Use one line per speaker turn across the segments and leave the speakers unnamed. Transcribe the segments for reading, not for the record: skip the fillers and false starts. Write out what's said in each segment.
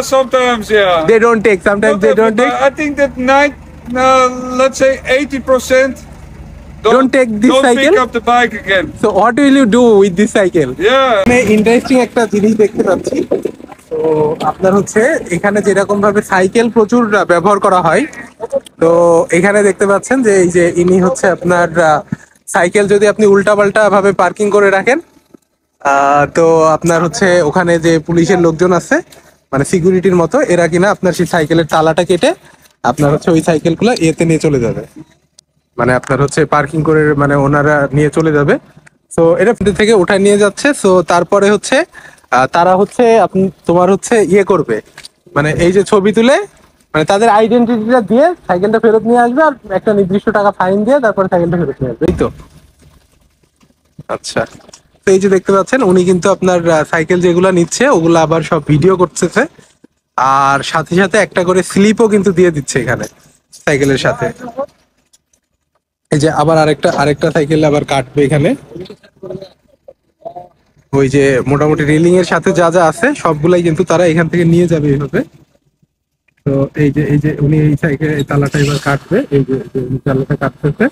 Sometimes, yeah.
They don't take. Sometimes they don't take.
I think that let's say 80%
Don't take this
don't
cycle?
pick up the bike again.
So what will you do with this cycle?
Yeah.
Interesting একটা জিনিস দেখতে পাচ্ছি। তো আপনার হচ্ছে এখানে যেরকম ভাবে সাইকেল প্রচুর ব্যবহার করা হয়, তো এখানে দেখতে পাচ্ছেন যে এই যে ইনি হচ্ছে আপনার সাইকেল যদি আপনি উল্টাপাল্টা ভাবে পার্কিং করে রাখেন, তো আপনার হচ্ছে ওখানে যে পুলিশের লোকজন আছে মানে সিকিউরিটির মতো, এরা কিনা আপনার সেই সাইকেলের তালাটা কেটে আপনার হচ্ছে ওই সাইকেলগুলো এতে নিয়ে চলে যাবে, মানে আপনার হচ্ছে পার্কিং করে মানে ওনারা নিয়ে চলে যাবে। সো এটা থেকে উঠায় নিয়ে যাচ্ছে। সো তারপরে হচ্ছে তারা হচ্ছে তোমার হচ্ছে ইয়ে করবে, মানে এই যে ছবি তুলে মানে তাদের আইডেন্টিটিটা দিয়ে সাইকেলটা ফেরত নিয়ে আসবে, আর একটা নির্দিষ্ট টাকা ফাইন দিয়ে তারপরে সাইকেলটা ফেরত নিয়ে আসবে, এই তো। আচ্ছা, তো এই যে দেখতে পাচ্ছেন উনি কিন্তু আপনার সাইকেল যেগুলো নিচ্ছে ওগুলো আবার সব ভিডিও করতেছে, আর সাথে সাথে একটা করে স্লিপও কিন্তু দিয়ে দিচ্ছে এখানে সাইকেলের সাথে। এই যে আবার আরেকটা সাইকেল আবার কাটবে এখানে, ওই যে মোটামুটি রেলিং এর সাথে যা যা আছে সবগুলাই কিন্তু তারা এখান থেকে নিয়ে যাবে এইভাবে। তো এই যে উনি এই সাইকেল এই তালাটা এবার কাটবে, এই যে উনি তালাটা কাটতেছে,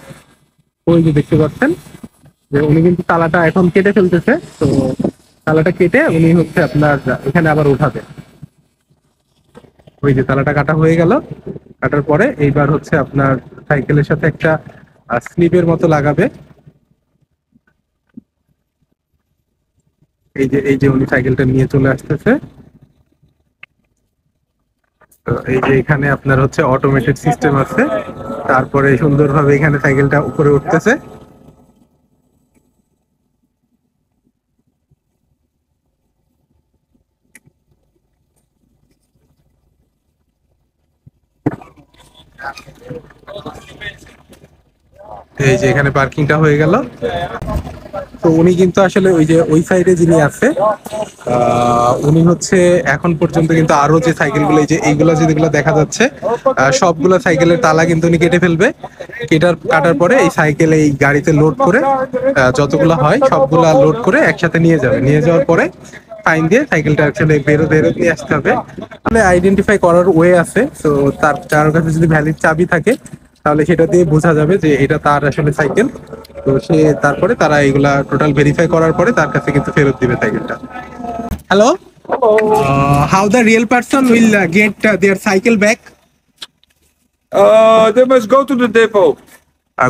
ওই যে দেখতে পাচ্ছেন যে উনি কিন্তু তালাটা এখন কেটে ফেলতেছে। তো তালাটা কেটে উনি হচ্ছে আপনার এখানে আবার উঠাবে। ওই যে তালাটা কাটা হয়ে গেল, কাটার পরে এইবার হচ্ছে আপনার সাইকেলের সাথে একটা স্লিপের মতো লাগাবে। এই যে উনি সাইকেলটা নিয়ে চলে আসতেছে। তো এই যে এখানে আপনার হচ্ছে অটোমেটেড সিস্টেম আছে, তারপরে সুন্দরভাবে এখানে সাইকেলটা উপরে উঠতেছে। এই যে এখানে পার্কিংটা হয়ে গেল। তো উনি কিন্তু আসলে ওই যে ওই সাইডে যিনি আছে উনি হচ্ছে এখন পর্যন্ত কিন্তু আরো যে সাইকেলগুলো এই যে এইগুলা যেগুলো দেখা যাচ্ছে সবগুলো সাইকেলের তালা কিন্তু উনি কেটে ফেলবে। কাটার পরে এই সাইকেল এই গাড়িতে লোড করে যতগুলো হয় সবগুলা লোড করে একসাথে নিয়ে যাবে। নিয়ে যাওয়ার পরে ফাইন দিয়ে সাইকেলটা আসলে বেরোতে নিয়ে আসতে হবে। তাহলে আইডেন্টিফাই করার ওয়ে আছে। তো তার কাছে যদি ভ্যালিড চাবি থাকে তাহলে সেটা দিয়ে বোঝা যাবে যে এটা তার আসলে সাইকেল। তো সে তারপরে তারা এগুলা টোটাল ভেরিফাই করার পরে তার কাছে কিন্তু ফেরত দিবে সাইকেলটা। Hello, how the real person will get their cycle back?
They must go to the depot.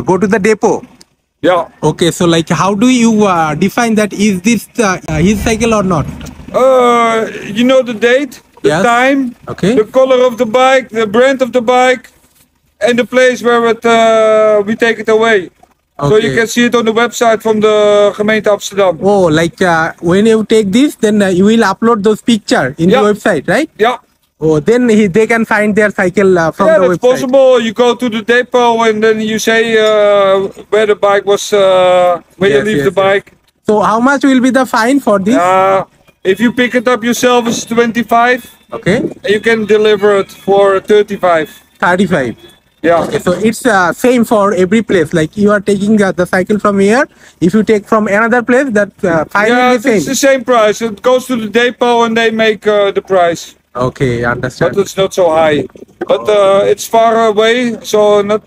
Go to the depot.
Yeah.
Okay, so like how do you define that is this his cycle or not?
You know the date, the
Yes.
time,
Okay.
the color of the bike, the brand of the bike, and the place where we take it away. So you
Okay.
can see it on the website from the gemeente Amsterdam.
Oh, like when you take this, then you will upload those picture in the
Yeah.
website, right?
Yeah.
Oh, then they can find their cycle from
Yeah,
the
that's
website.
possible. You go to the depot and then you say where the bike was, where you
Yes,
leave
yes,
the
yes.
bike.
So how much will be the fine for this?
If you pick it up yourself, it's 25.
Okay,
And you can deliver it for 35.
35.
Yeah.
Okay, so it's same for every place. Like you are taking the cycle from here. If you take from another place, that fine
Yeah,
will be
it's the
same.
same price. It goes to the depot and they make the price.
Okay,
But
understand.
it's not so high. But it's far away, so not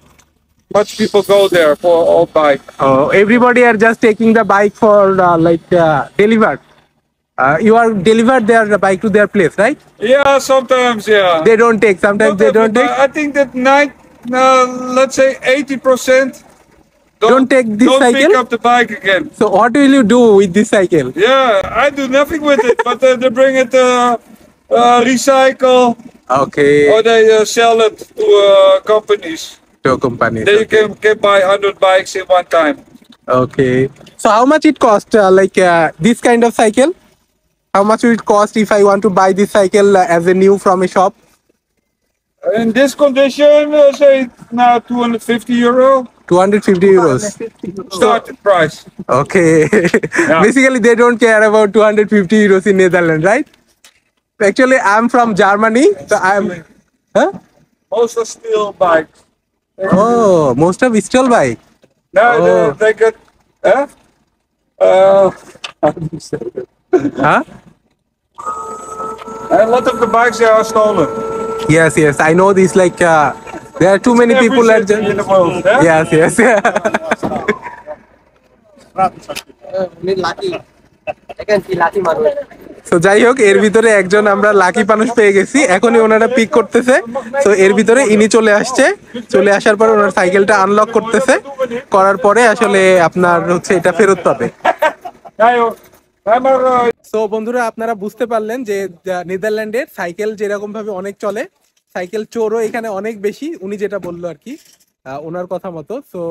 much people go there for all bike.
Oh, everybody are just taking the bike for delivered. You are delivered their bike to their place, right?
Yeah, sometimes, yeah.
They don't take. Sometimes
Not
they don't
everybody.
take.
I think that let's say 80%
Don't take this
don't
cycle?
pick up the bike again.
So what will you do with this cycle?
Yeah, I do nothing with it, but they bring it recycle
Okay,
or they sell it to companies.
to companies.
Then you
Okay.
can buy 100 bikes in one time.
Okay. So how much it cost? This kind of cycle? How much will it cost if I want to buy this cycle as a new from a shop?
In this condition, say now 250 euro
250 euros.
starting price.
Okay. Basically, they don't care about 250 euros in Netherlands, right? Actually, I'm from Germany, so I'm. Huh?
Most are steel bikes.
Oh, most of steel bike.
No,
Oh.
they get. How do you say that?
Huh?
A lot of the bikes they are stolen.
Yes, yes, I know this. Like there are too many
Every
people at
city in the world. Yeah?
Yes, yes, yeah. তো যাই হোক, এর ভিতরে একজন আমরা lucky মানুষ পেয়ে গেছি, এখনই ওনারা পিক করতেছে। তো এর ভিতরে ইনি চলে আসছে, চলে আসার পরে ওনার সাইকেলটা আনলক করতেছে, করার পরে আসলে আপনার হচ্ছে এটা ফেরত পাবে।
Ja joh. Ja, maar
so বন্ধুরা, আপনারা বুঝতে পারলেন যে নেদারল্যান্ডের সাইকেল যেরকম ভাবে অনেক চলে, সাইকেল চোরও এখানে অনেক বেশি, উনি যেটা বললো আর কি ওনার কথা মতো। সো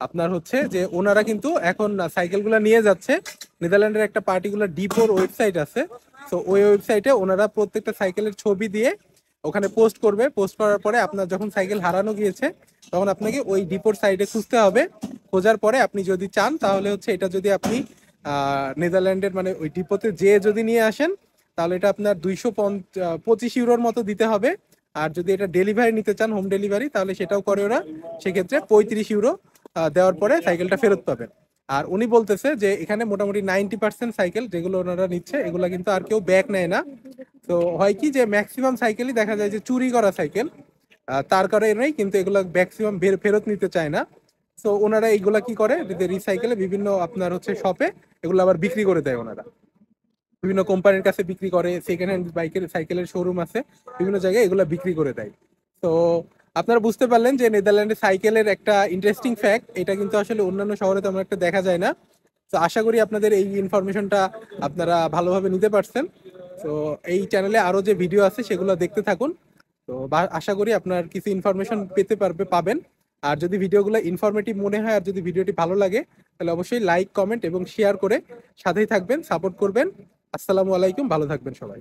আপনার হচ্ছে যে ওনারা কিন্তু এখন সাইকেলগুলো নিয়ে যাচ্ছে, নেদারল্যান্ডের একটা পার্টিকুলার ডিপোর ওয়েবসাইট আছে। তো ওই ওয়েবসাইটে ওনারা প্রত্যেকটা সাইকেলের ছবি দিয়ে ওখানে পোস্ট করবে। পোস্ট করার পরে আপনার যখন সাইকেল হারানো গিয়েছে তখন আপনাকে ওই ডিপোর সাইডে খুঁজতে হবে। খোঁজার পরে আপনি যদি চান তাহলে হচ্ছে এটা যদি আপনি নেদারল্যান্ডের মানে ওই ডিপোতে যেয়ে যদি নিয়ে আসেন তাহলে এটা আপনার 225 ইউরোর মতো দিতে হবে। আর যদি এটা ডেলিভারি নিতে চান, হোম ডেলিভারি, তাহলে সেটাও করে ওরা, সেক্ষেত্রে 35 ইউরো দেওয়ার পরে সাইকেলটা ফেরত পাবেন। আর উনি বলতেছে যে এখানে মোটামুটি 90% সাইকেল যেগুলো ওনারা নিচ্ছে এগুলো কিন্তু আর কেউ ব্যাক নেয় না। তো হয় কি যে ম্যাক্সিমাম সাইকেলই দেখা যায় যে চুরি করা সাইকেল, তার কারণেই কিন্তু এগুলো ম্যাক্সিমাম ফেরত নিতে চায় না। তো ওনারা এইগুলা কি করে, রিসাইকেলে বিভিন্ন আপনার হচ্ছে শপে এগুলো আবার বিক্রি করে দেয় ওনারা, বিভিন্ন কোম্পানির কাছে বিক্রি করে, সেকেন্ড হ্যান্ড বাইকের সাইকেলের শোরুম আছে, বিভিন্ন জায়গায় এগুলো বিক্রি করে দেয়। তো আপনারা বুঝতে পারলেন যে নেদারল্যান্ডে সাইকেলের একটা ইন্টারেস্টিং ফ্যাক্ট, এটা কিন্তু আসলে অন্যান্য শহরে তেমন একটা দেখা যায় না। তো আশা করি আপনাদের এই ইনফরমেশনটা আপনারা ভালোভাবে নিতে পারছেন। তো এই চ্যানেলে আরো যে ভিডিও আছে সেগুলো দেখতে থাকুন। তো আশা করি আপনার কিছু ইনফরমেশন পাবেন। আর যদি ভিডিওগুলো ইনফরমেটিভ মনে হয় আর যদি ভিডিওটি ভালো লাগে তাহলে অবশ্যই লাইক, কমেন্ট এবং শেয়ার করে সাথেই থাকবেন, সাপোর্ট করবেন। আসসালামু আলাইকুম, ভালো থাকবেন সবাই।